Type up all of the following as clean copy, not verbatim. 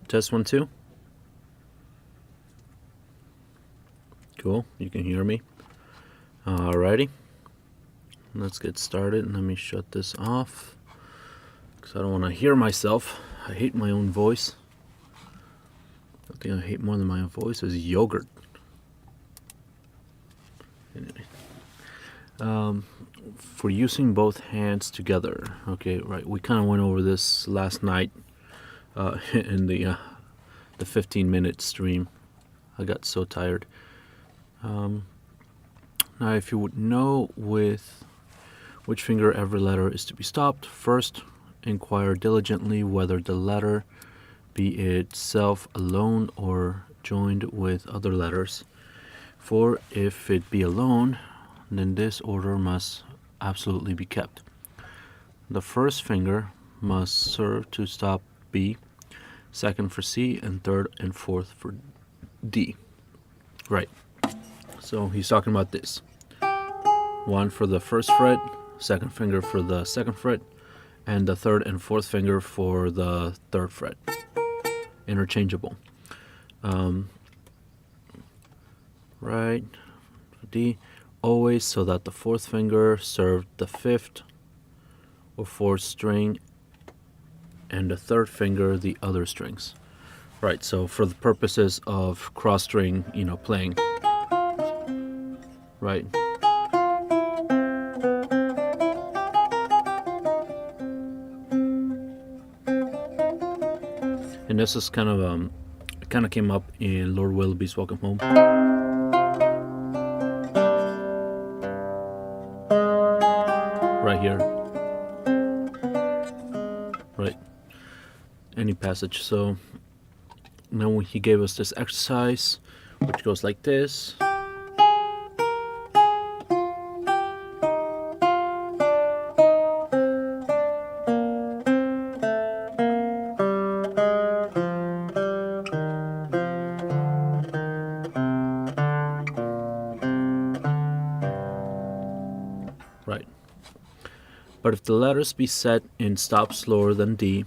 Test 1, 2. Cool, you can hear me. Alrighty, let's get started. Let me shut this off because I don't want to hear myself. I hate my own voice. The thing I hate more than my own voice is yogurt. Anyway. For using both hands together. Okay, right. We kind of went over this last night in the 15-minute stream. I got so tired. Now, if you would know with which finger every letter is to be stopped, first inquire diligently whether the letter, be itself alone or joined with other letters. For if it be alone, then this order must absolutely be kept. The first finger must serve to stop B, second for C, and third and fourth for D. Right. So he's talking about this. One for the first fret, second finger for the second fret, and the third and fourth finger for the third fret. Interchangeable. Right. D. Always so that the fourth finger served the fifth or fourth string and the third finger the other strings. Right, so for the purposes of cross string, playing. Right. And this is kind of came up in Lord Willoughby's Welcome Home. Right here. Right. Any passage. So now he gave us this exercise, which goes like this. Right. But if the letters be set in stops lower than D,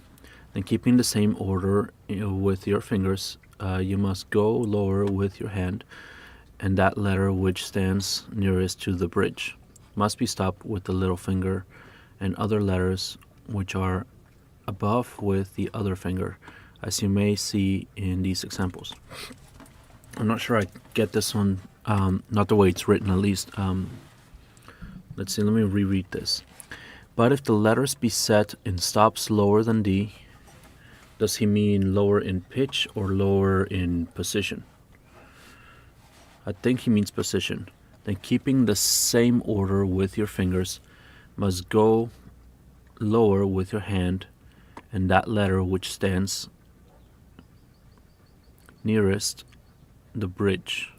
then keeping the same order with your fingers, you must go lower with your hand, and that letter which stands nearest to the bridge must be stopped with the little finger, and other letters which are above with the other finger, as you may see in these examples. I'm not sure I get this one, not the way it's written at least. Let's see, let me reread this. But if the letters be set in stops lower than D, does he mean lower in pitch or lower in position? I think he means position. Then keeping the same order with your fingers, must go lower with your hand, and that letter which stands nearest the bridge.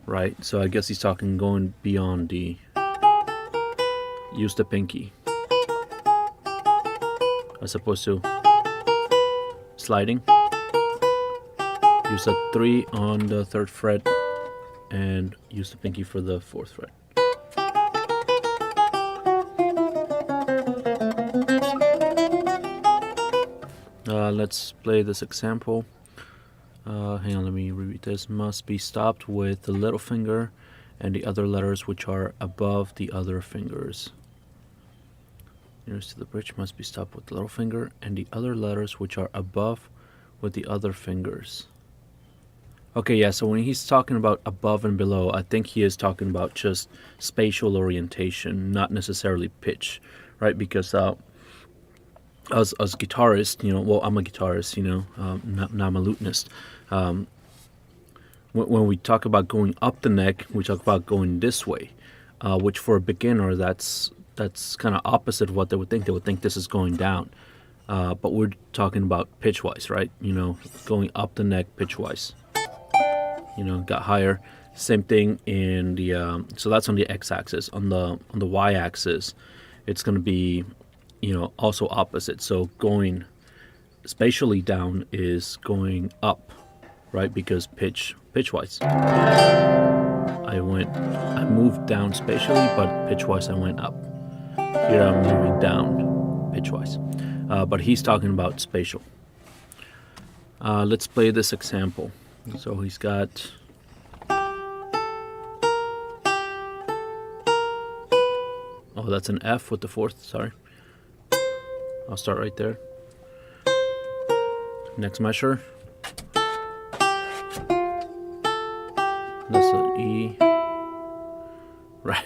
Right, so I guess he's talking going beyond D. Use the pinky as opposed to sliding. Use a 3 on the 3rd fret and use the pinky for the 4th fret. Let's play this example. Hang on, let me reread this. Must be stopped with the little finger and the other letters which are above the other fingers. Nearest to the bridge must be stopped with the little finger and the other letters which are above with the other fingers. Okay, yeah, so when he's talking about above and below, I think he is talking about just spatial orientation, not necessarily pitch, right? Because as guitarist, well, I'm a guitarist, not I'm a lutenist. When we talk about going up the neck, we talk about going this way, which for a beginner, that's kind of opposite of what they would think. They would think this is going down, but we're talking about pitch-wise, right? Going up the neck pitch-wise. Got higher. Same thing in the so that's on the x-axis. On the y-axis, it's going to be also opposite. So going spatially down is going up, right? Because pitch-wise. I moved down spatially, but pitch-wise I went up. Here I'm moving down pitch-wise. But he's talking about spatial. Let's play this example. So he's got... Oh, that's an F with the fourth, sorry. I'll start right there. Next measure. That's an E. Right.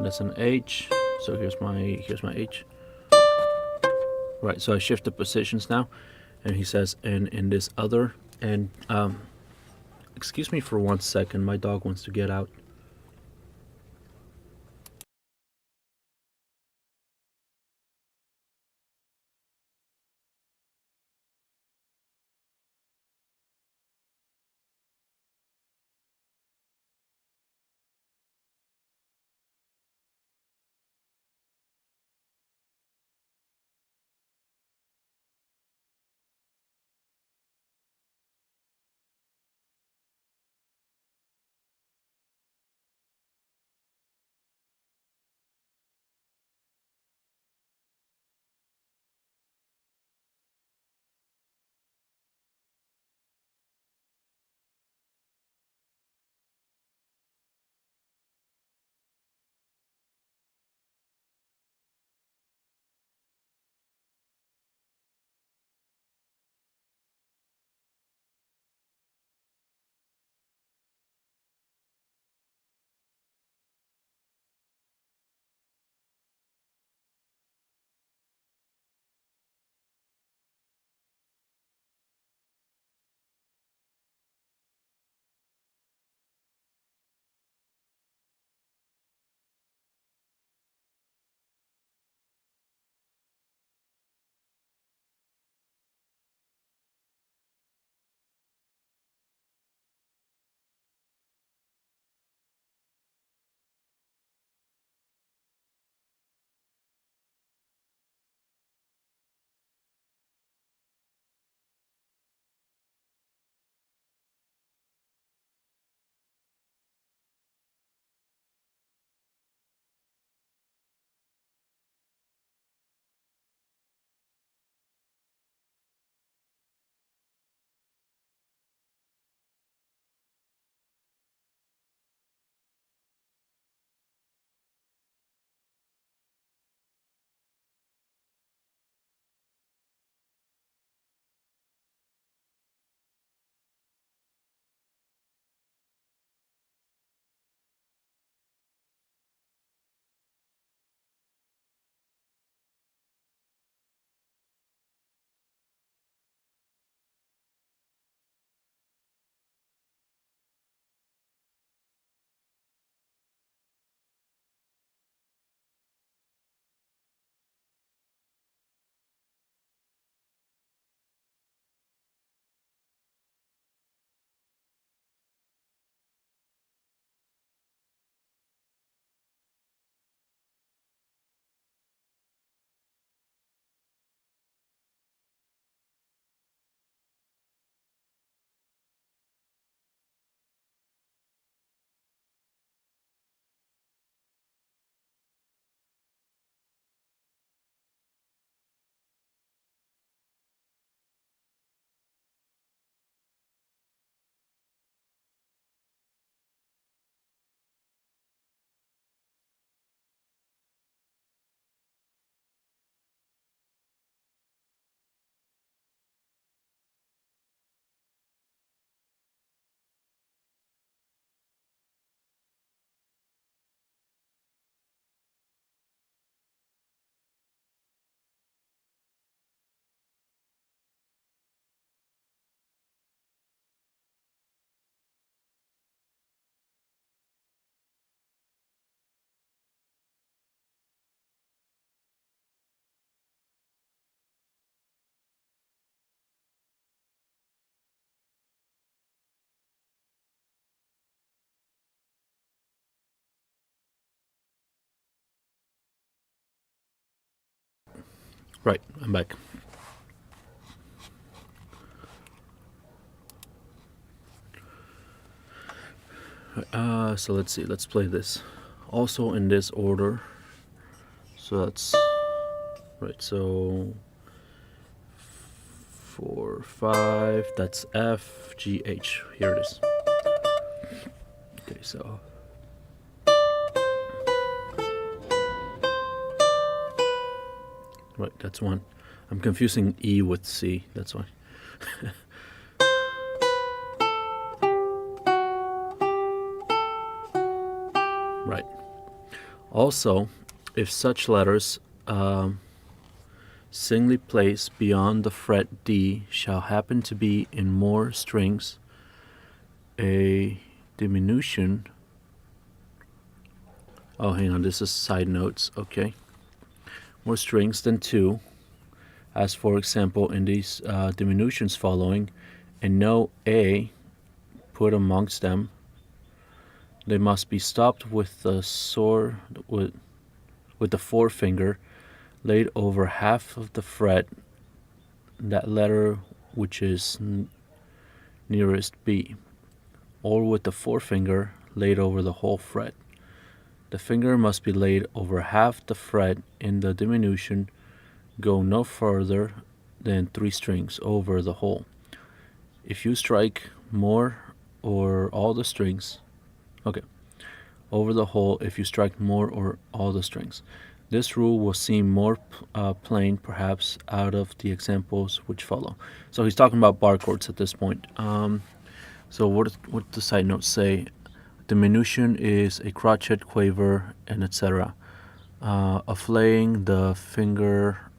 That's an H. So here's my H. Right, so I shift the positions now, and he says, and in this other, and excuse me for 1 second, my dog wants to get out. Right, I'm back. So let's see, let's play this. also in this order. So that's right. So 4, 5. That's F, G, H. Here it is. Okay, so right, that's 1. I'm confusing E with C. That's why. Right. Also, if such letters singly placed beyond the fret D shall happen to be in more strings, a diminution. Oh, hang on, this is side notes. Okay. More strings than 2, as for example in these diminutions following, and no A put amongst them, they must be stopped with the with the forefinger laid over half of the fret, that letter which is nearest B, or with the forefinger laid over the whole fret. The finger must be laid over half the fret in the diminution, go no further than 3 strings over the whole. If you strike more or all the strings, over the whole, if you strike more or all the strings. This rule will seem more plain, perhaps, out of the examples which follow. So he's talking about bar chords at this point. So what does the side notes say? Diminution is a crotchet, quaver, and etc. Of laying the finger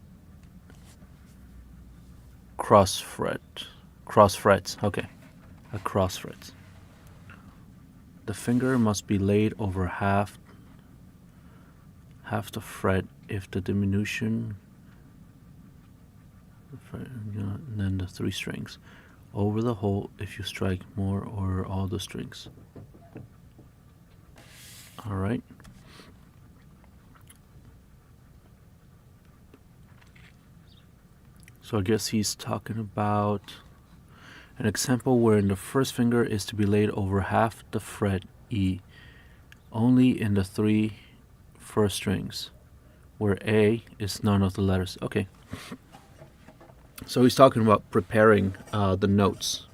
cross frets. Okay, a cross frets. The finger must be laid over half the fret if the diminution, and then the 3 strings. Over the whole if you strike more or all the strings. Alright. So I guess he's talking about an example wherein the first finger is to be laid over half the fret E, only in the 3 first strings, where A is none of the letters. Okay. So he's talking about preparing the notes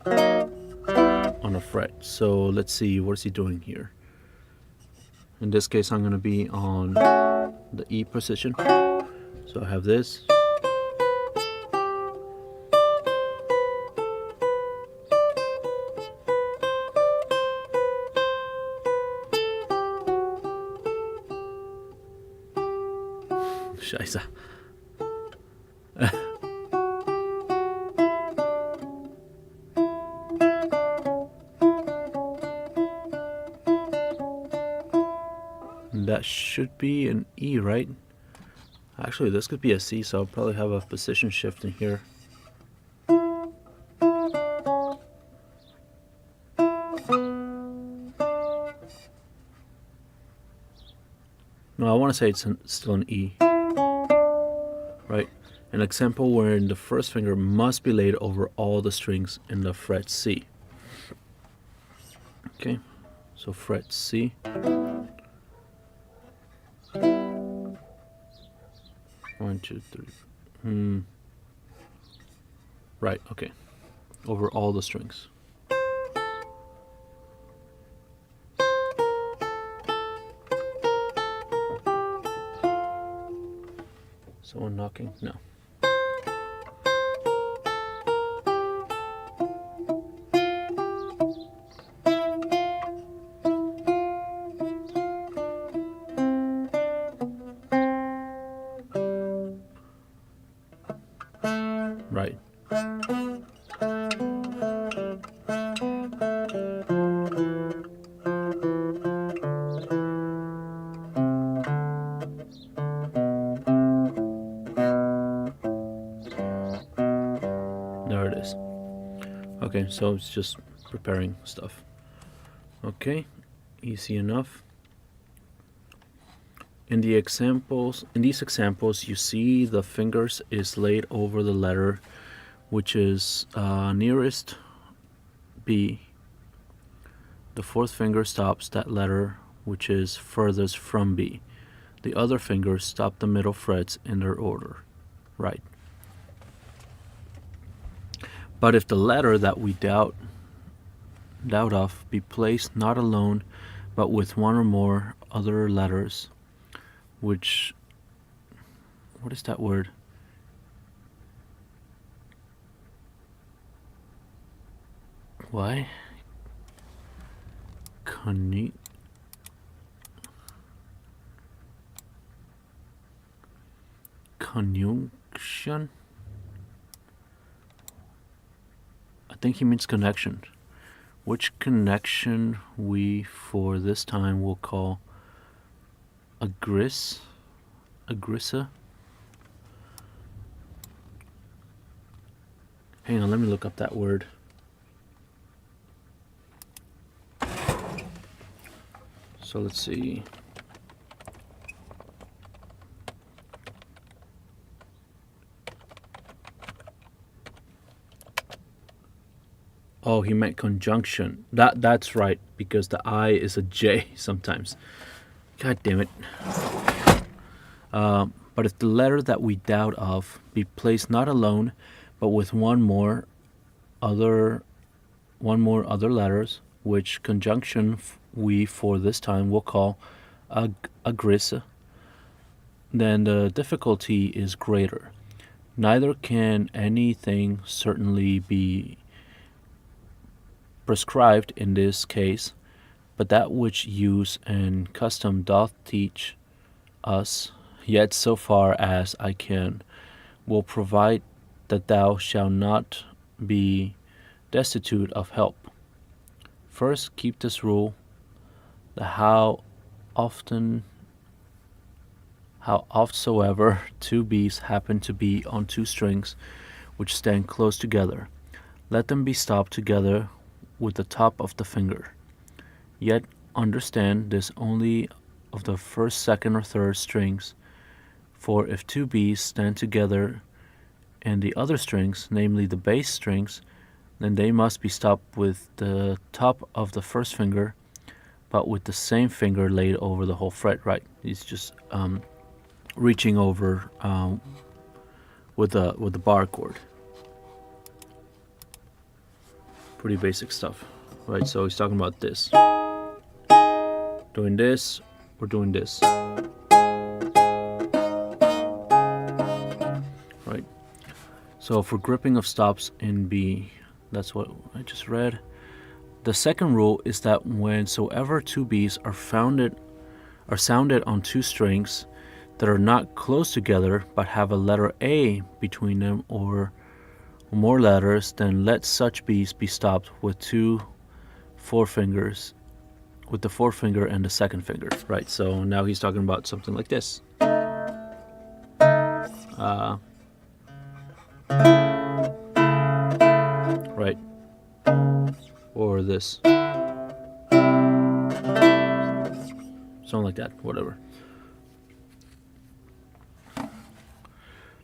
on a fret. So let's see, what is he doing here? In this case, I'm going to be on the E position. So I have this. Scheiße. That should be an E, right? Actually, this could be a C, so I'll probably have a position shift in here. No, I want to say it's still an E. Right? An example wherein the first finger must be laid over all the strings in the fret C. Okay, so fret C. 1, 2, 3. Right, okay. Over all the strings. Someone knocking? No. Right. There it is. Okay, so it's just preparing stuff. Okay, easy enough. In these examples, you see the fingers is laid over the letter which is nearest B. The fourth finger stops that letter which is furthest from B. The other fingers stop the middle frets in their order. Right. But if the letter that we doubt of be placed not alone, but with one or more other letters, which, what is that word? Why? Conjunction? I think he means connection. Which connection we for this time will call agrissa? Hang on, let me look up that word. So let's see. Oh, he meant conjunction. That's right, because the I is a J sometimes. God damn it. But if the letter that we doubt of be placed not alone, but with one more other letters, which conjunction we for this time will call agrissa, then the difficulty is greater. Neither can anything certainly be prescribed in this case, but that which use and custom doth teach us, yet so far as I can, will provide that thou shalt not be destitute of help. First, keep this rule, that how oftsoever two bees happen to be on two strings which stand close together, let them be stopped together with the top of the finger. Yet understand this only of the first, second, or third strings. For if two bees stand together and the other strings, namely the bass strings, then they must be stopped with the top of the first finger, but with the same finger laid over the whole fret. Right? He's just reaching over with the bar chord. Pretty basic stuff, right? So he's talking about this, doing this, or doing this, right? So for gripping of stops in B, that's what I just read. The second rule is that whensoever two B's are sounded on two strings that are not close together but have a letter A between them or more letters, then let such B's be stopped with the forefinger and the second finger, right? So now he's talking about something like this. Right? Or this. Something like that, whatever.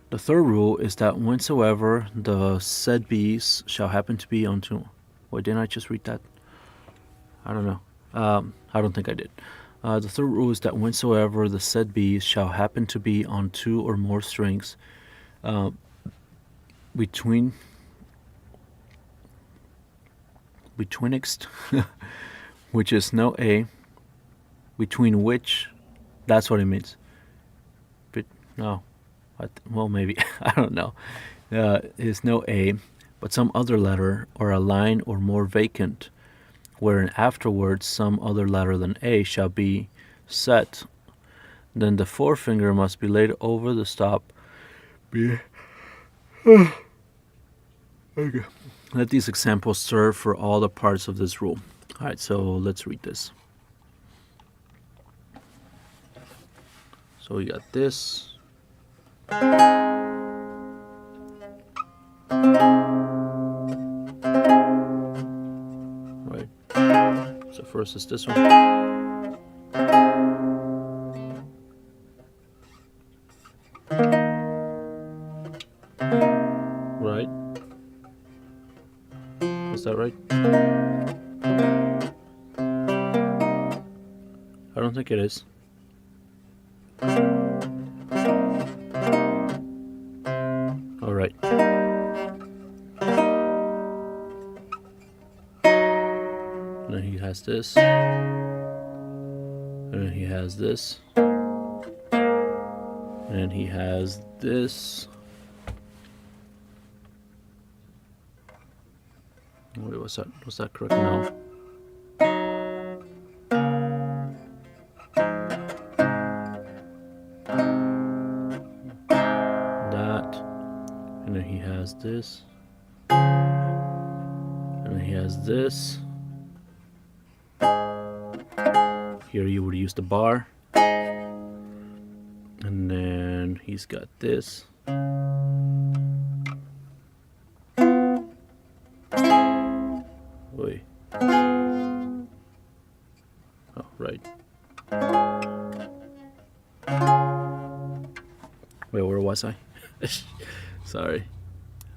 The third rule is that whensoever the said bees shall happen to be on two... Wait, didn't I just read that? I don't know. I don't think I did. The third rule is that whensoever the said bees shall happen to be on two or more strings betwixt, which is no A, between which, that's what it means. But no. Well, maybe, I don't know, is no A, but some other letter or a line or more vacant, wherein afterwards some other letter than A shall be set, then the forefinger must be laid over the stop. Okay. Let these examples serve for all the parts of this rule. All right, so let's read this. So we got this. Right. So first is this one. Right. Is that right? don't think it is. All right. And then he has this. And then he has this. And he has this. Wait, was that correct? No. That. And then he has this. And then he has this. Here you would use the bar. And then he's got this. Wait. Oh, right. Wait, where was I? Sorry.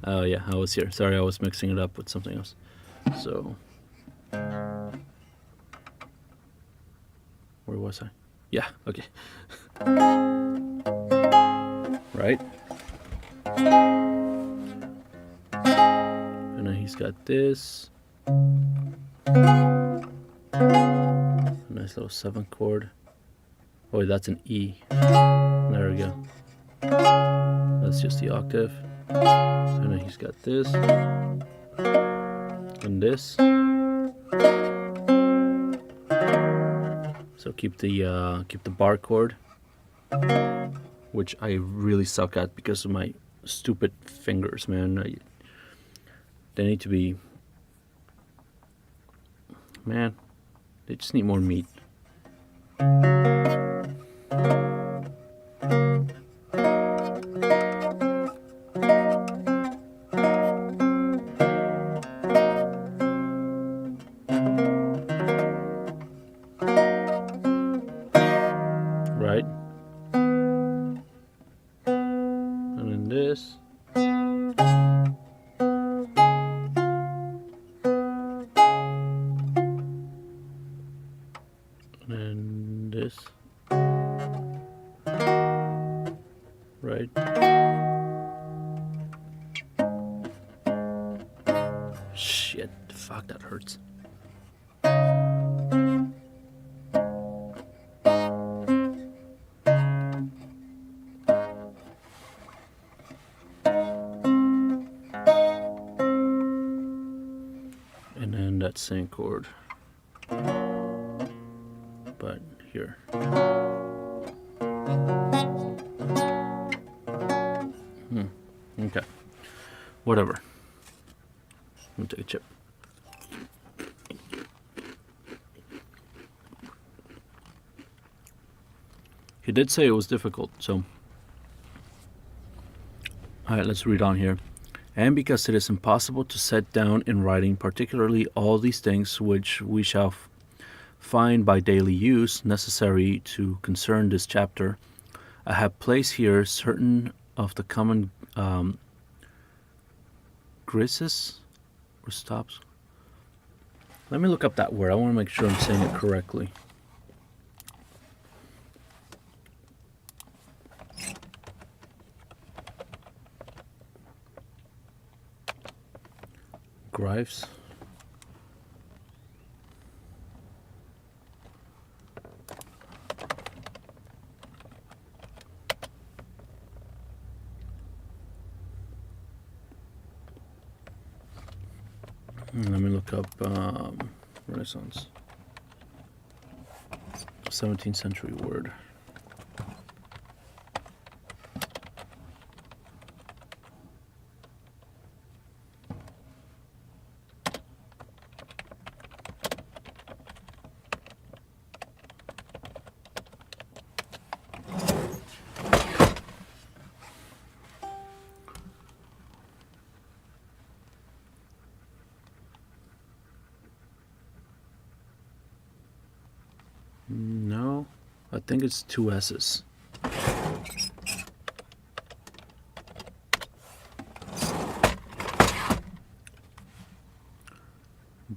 Oh, yeah, I was here. Sorry, I was mixing it up with something else. So, where was I? Yeah, okay. Right? And then he's got this. Nice little 7th chord. Oh, that's an E. There we go. That's just the octave. And then he's got this. And this. So keep the bar chord, which I really suck at because of my stupid fingers, man. They need to be, man, they just need more meat. Right? And then this. And this. Right? Shit, fuck, that hurts. And then that same chord, but here. Okay, whatever. Let me take a chip. He did say it was difficult, so. Alright, let's read on here. And because it is impossible to set down in writing particularly all these things which we shall find by daily use necessary to concern this chapter, I have placed here certain of the common grises or stops. Let me look up that word. I want to make sure I'm saying it correctly. Grives. Let me look up Renaissance. 17th century word. No, I think it's 2 S's.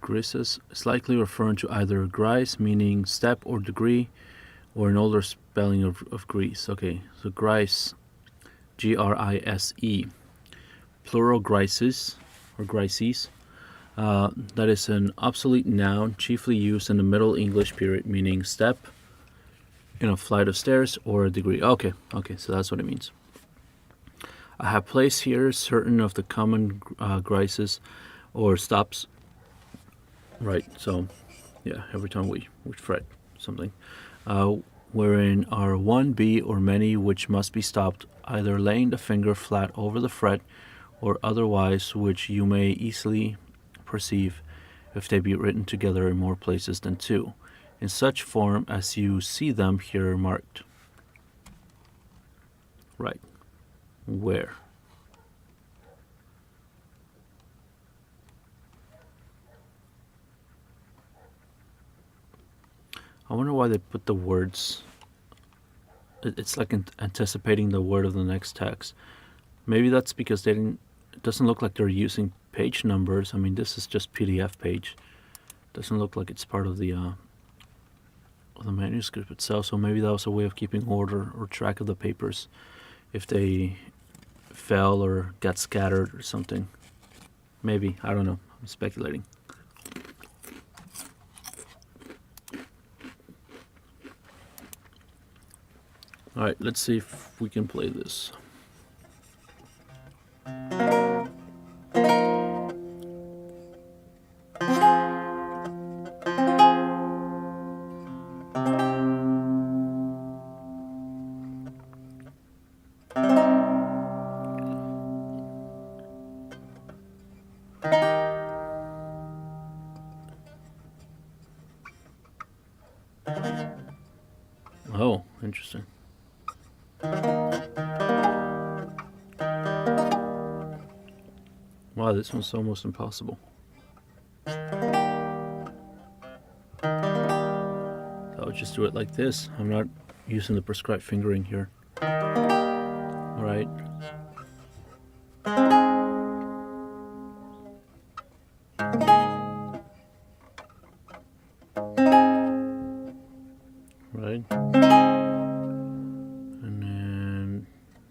Grises is likely referring to either grise, meaning step or degree, or an older spelling of Greece. Okay, so Grise, Grise, plural grises or grises. That is an obsolete noun chiefly used in the Middle English period, meaning step in a flight of stairs or a degree. Okay, so that's what it means. I have placed here certain of the common grises or stops. Right, so yeah, every time we fret something. Wherein are one, be, or many which must be stopped, either laying the finger flat over the fret or otherwise, which you may easily perceive if they be written together in more places than two, in such form as you see them here marked. Right. Where? I wonder why they put the words. It's like anticipating the word of the next text. Maybe that's because they didn't. It doesn't look like they're using page numbers. I mean, this is just PDF page. Doesn't look like it's part of the manuscript itself. So maybe that was a way of keeping order or track of the papers, if they fell or got scattered or something. Maybe, I don't know. I'm speculating. All right, let's see if we can play this. Oh, interesting. Wow, this one's almost impossible. I'll just do it like this. I'm not using the prescribed fingering here. All right. Right. And then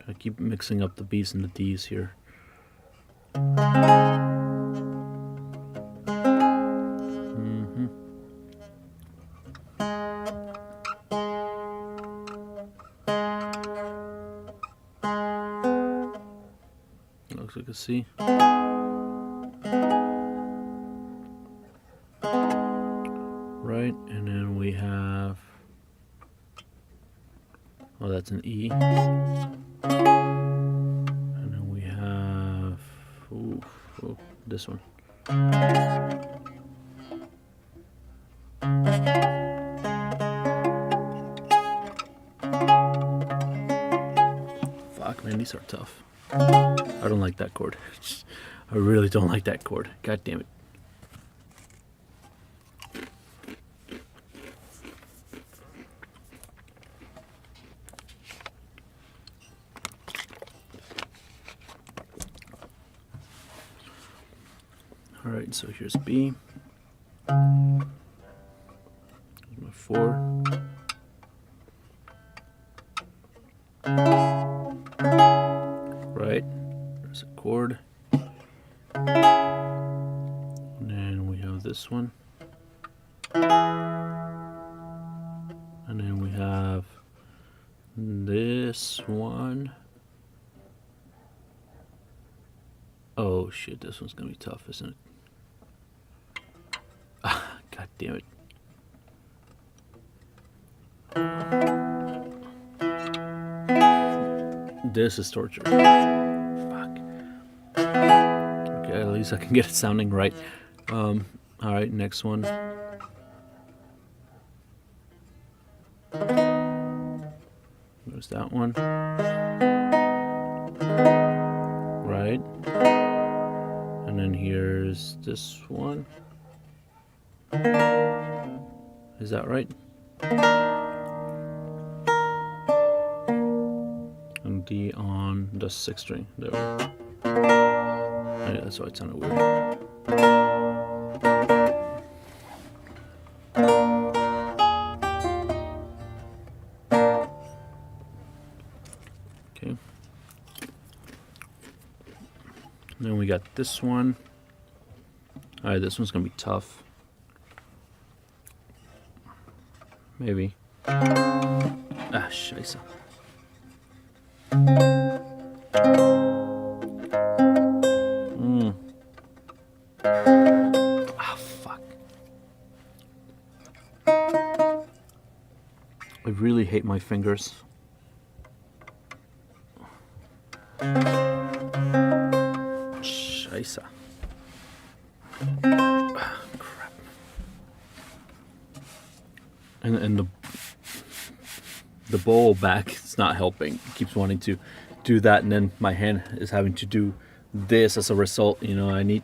I keep mixing up the B's and the D's here. Looks like a C. Right, and then we have, oh, that's an E. And then we have, this one. Fuck, man, these are tough. I don't like that chord. I really don't like that chord. God damn it. All right, so here's B. My 4. Right, there's a chord. And then we have this one. And then we have this one. Oh shit, this one's gonna be tough, isn't it? God damn it. This is torture. Fuck. Okay, at least I can get it sounding right. Alright, next one. There's that one. Right. And then here's this one. Is that right? And D on the 6th string. There we go. Yeah, that's why it sounded weird. got this one. All right, this one's gonna be tough. Maybe. Ah, scheiße. Ah, fuck. I really hate my fingers. Scheiße. Ah, crap. And the bowl back, it's not helping. It keeps wanting to do that, and then my hand is having to do this as a result. You know, I need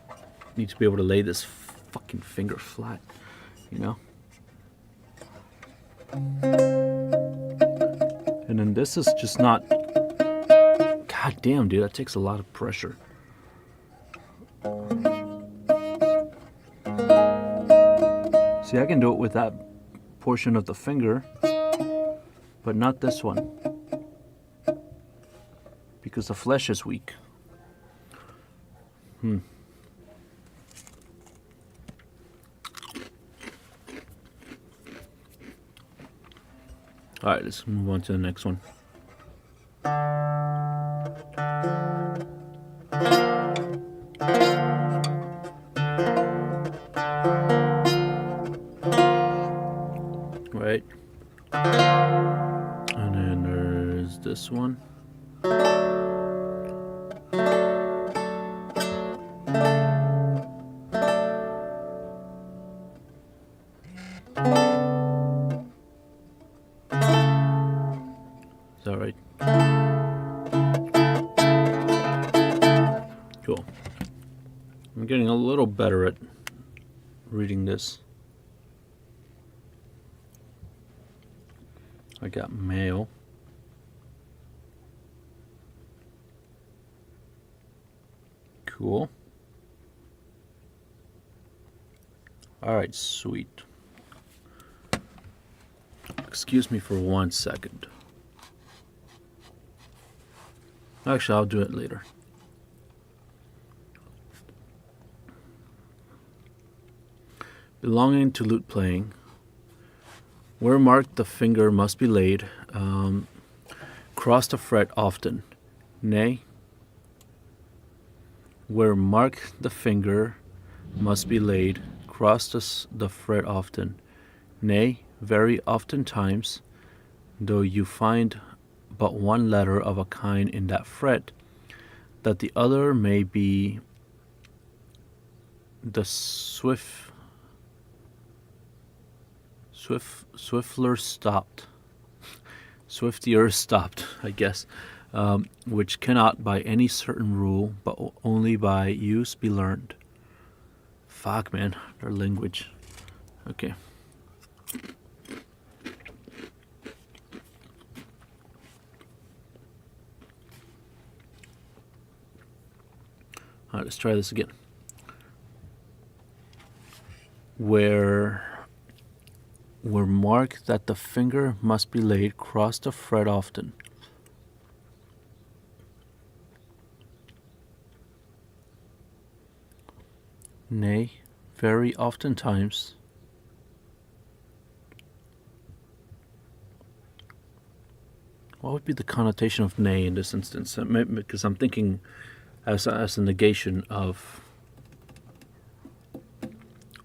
to be able to lay this fucking finger flat, you know. And then this is just not. God damn, dude, that takes a lot of pressure. See, I can do it with that portion of the finger, but not this one, because the flesh is weak. All right, let's move on to the next one. Right. And then there's this one. Is that right? Cool. I'm getting a little better at reading this. I got mail. Cool. All right, sweet. Excuse me for 1 second. Actually, I'll do it later. Belonging to lute playing. Where marked the finger must be laid. Cross the fret often. Nay. Where marked the finger must be laid. Cross the fret often. Nay, very oftentimes, though you find but one letter of a kind in that fret, that the other may be the swifter stopped, I guess, which cannot by any certain rule, but only by use be learned. Fuck, man, their language. Okay. All right, let's try this again. Where marked that the finger must be laid, cross the fret often. Nay, very oftentimes. What would be the connotation of nay in this instance? Because I'm thinking as a negation of,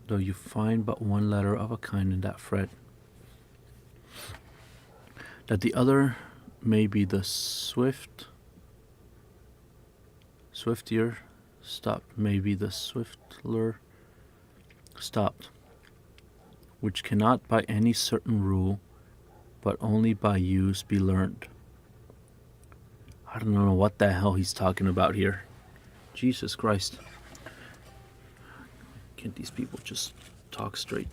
though you find but one letter of a kind in that fret, that the other may be the swifter stopped, maybe the swiftler stopped, which cannot by any certain rule, but only by use be learned. I don't know what the hell he's talking about here. Jesus Christ. Can't these people just talk straight?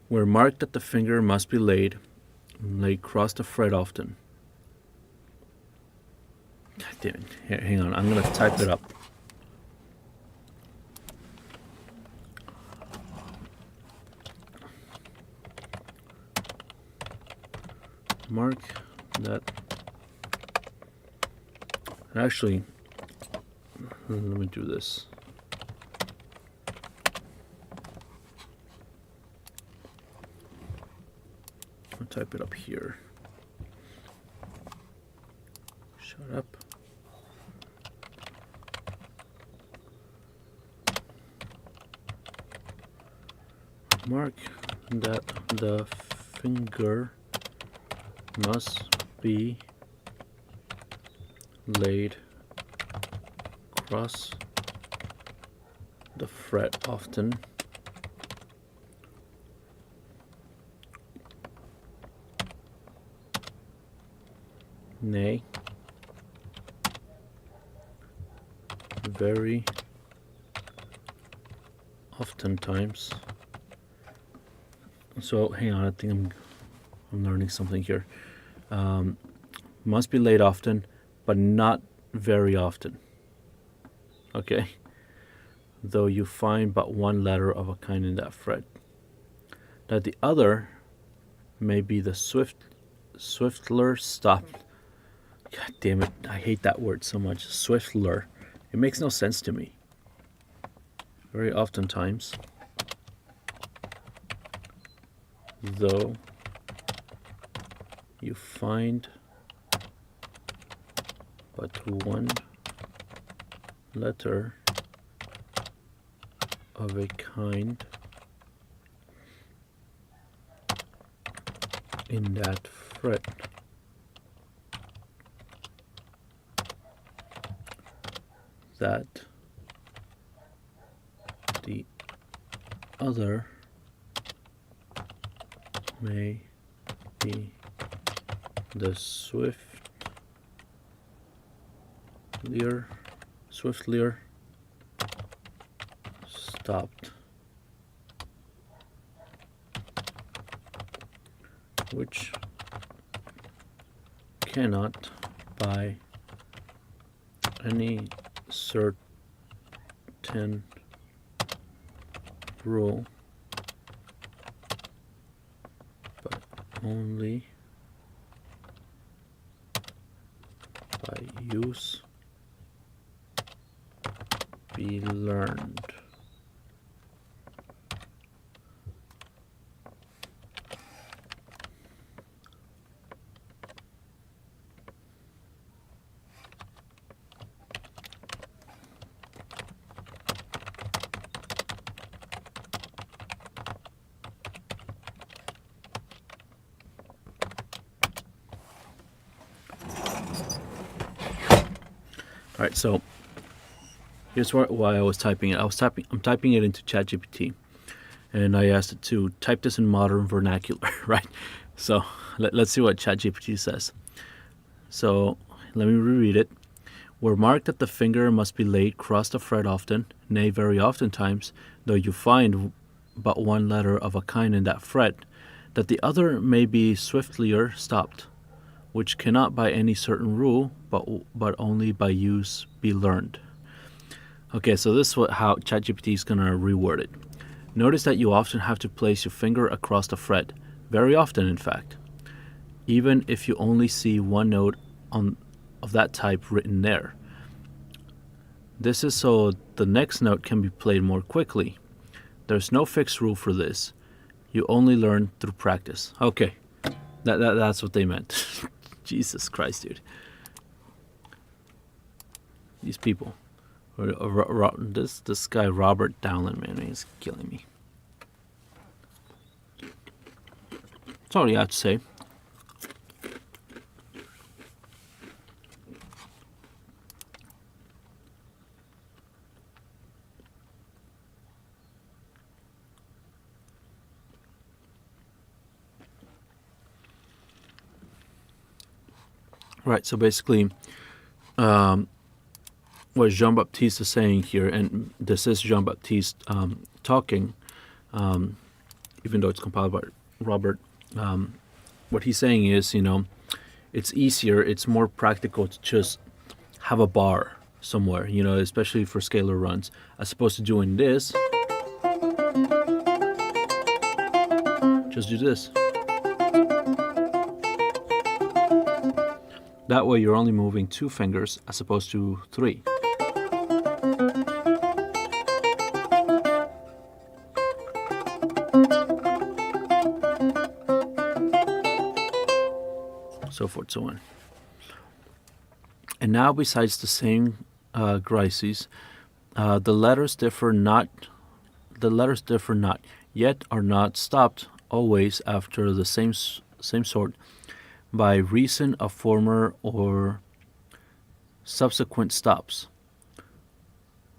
Where marked that the finger must be laid cross the fret often. God damn it. Here, hang on, I'm going to type it up. mark that. Actually, let me do this. I'll type it up here. Shut up. Mark that the finger must be laid across the fret often. Nay, very oftentimes. So hang on, I think I'm learning something here. Must be laid often, but not very often. Okay? Though you find but one letter of a kind in that fret. That the other may be the swiftler stop. God damn it, I hate that word so much. Swiftler. It makes no sense to me. Very oftentimes. Though you find but one letter of a kind in that fret. That the other may be the swiftlier stopped, which cannot by any certain rule, but only by use be learned. All right, so here's why I was typing it. I'm typing it into ChatGPT, and I asked it to type this in modern vernacular, right? So let's see what ChatGPT says. So let me reread it. We're marked that the finger must be laid across the fret often, nay, very oftentimes, though you find but one letter of a kind in that fret, that the other may be swiftlier stopped, which cannot by any certain rule, but only by use be learned. Okay, so this is how ChatGPT is going to reword it. Notice that you often have to place your finger across the fret, very often in fact, even if you only see one note of that type written there. This is so the next note can be played more quickly. There's no fixed rule for this. You only learn through practice. Okay, that's what they meant. Jesus Christ, dude. These people. This guy, Robert Dowland, man, he's killing me. That's all you have to say. Right, so basically, what Jean-Baptiste is saying here, and this is Jean-Baptiste talking, even though it's compiled by Robert, what he's saying is, it's easier, it's more practical to just have a bar somewhere, especially for scalar runs, as opposed to doing this. Just do this. That way you're only moving 2 fingers as opposed to 3. So forth, so on. And now, besides the same grices, the letters differ not. Yet are not stopped always after the same sort, by reason of former or subsequent stops,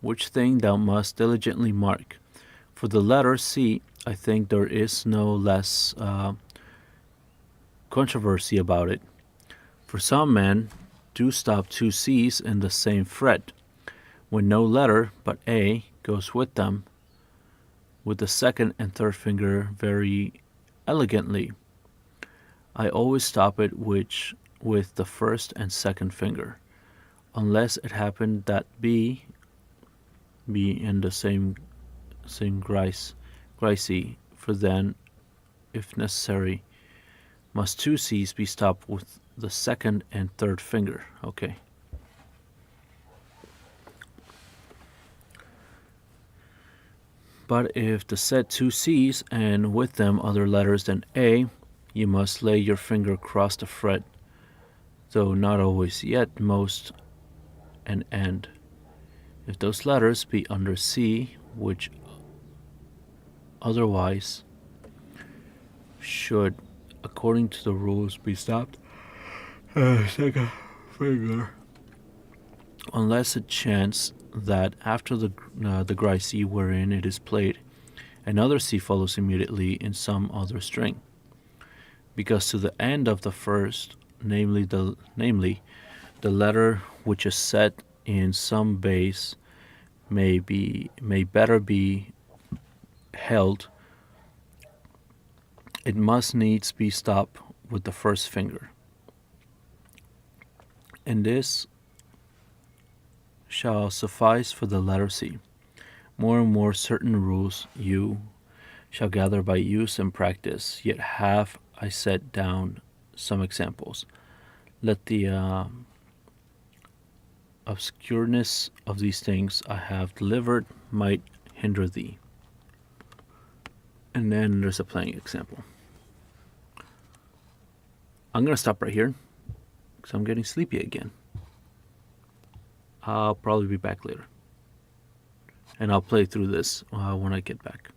which thing thou must diligently mark. For the letter C, I think there is no less controversy about it. For some men do stop 2 C's in the same fret, when no letter but A goes with them, with the second and third finger very elegantly. I always stop it with the first and second finger, unless it happened that B be in the same grisey, for then, if necessary, must 2 C's be stopped with the second and third finger. Okay. But if the said 2 C's and with them other letters than A, you must lay your finger across the fret, though not always, yet most an end. If those letters be under C, which otherwise should, according to the rules, be stopped second finger, unless it chance that after the grisey wherein it is played, another C follows immediately in some other string, because to the end of the first, namely the letter which is set in some bass may better be held, it must needs be stopped with the first finger. And this shall suffice for the letter C. More and more certain rules you shall gather by use and practice, yet have I set down some examples. Let the obscureness of these things I have delivered might hinder thee. And then there's a playing example. I'm going to stop right here because I'm getting sleepy again. I'll probably be back later. And I'll play through this when I get back.